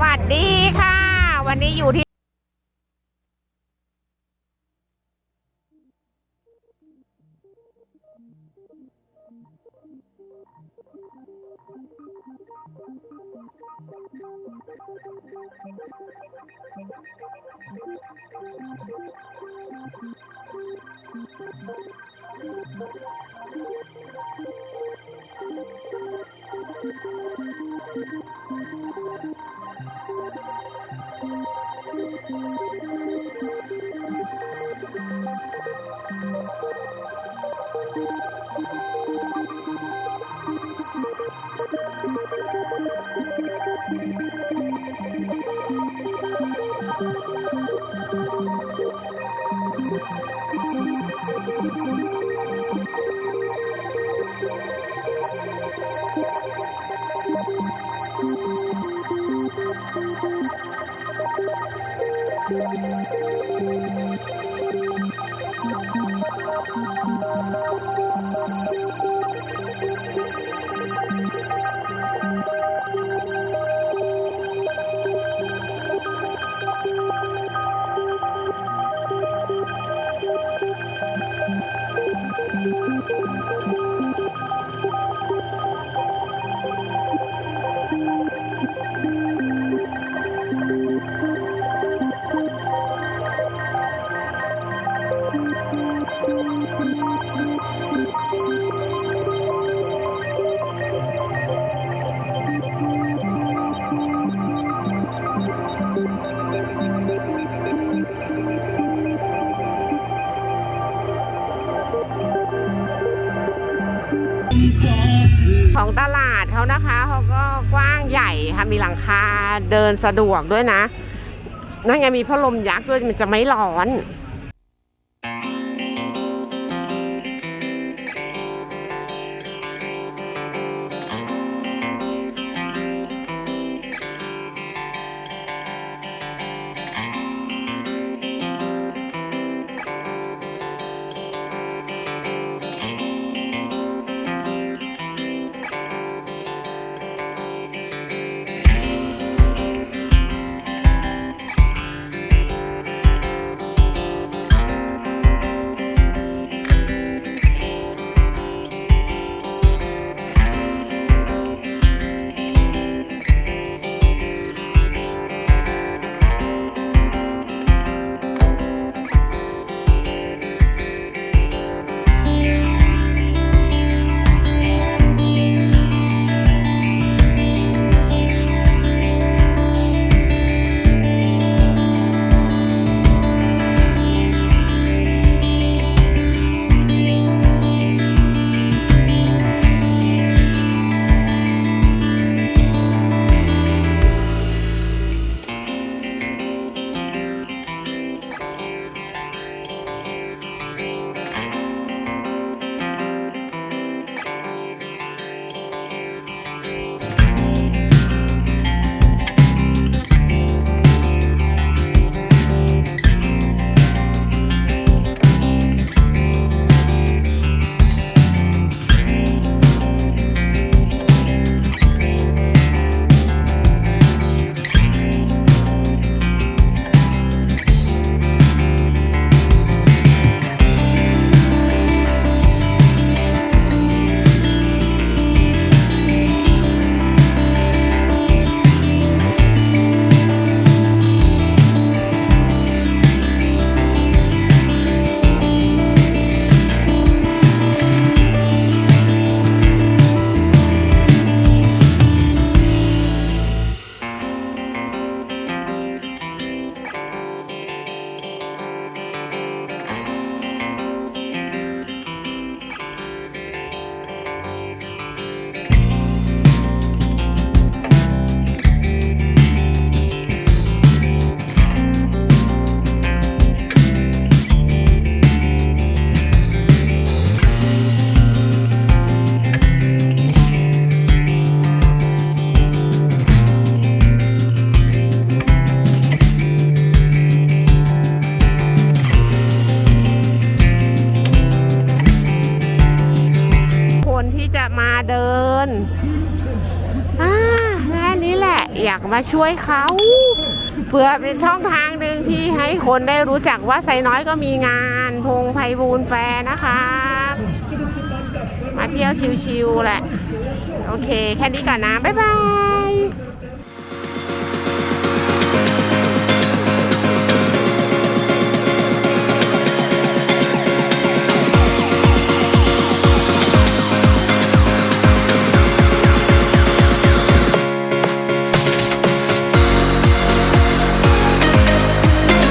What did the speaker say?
วัสดีค่ะวันนี้อยู่ที่ของตลาดเขานะคะเขาก็กว้างใหญ่ค่ะมีหลังคาเดินสะดวกด้วยนะนั่นไงมีพัดลมยักษ์ด้วยมันจะไม่ร้อนอย อยากมาช่วยเขาเพื่อเป็นช่องทางหนึ่งที่ให้คนได้รู้จักว่าไซน้อยก็มีงานพงไพบูลย์แฟร์นะคะมาเที่ยวชิวๆแหละโอเคแค่นี้ก่อนนะบ๊ายบาย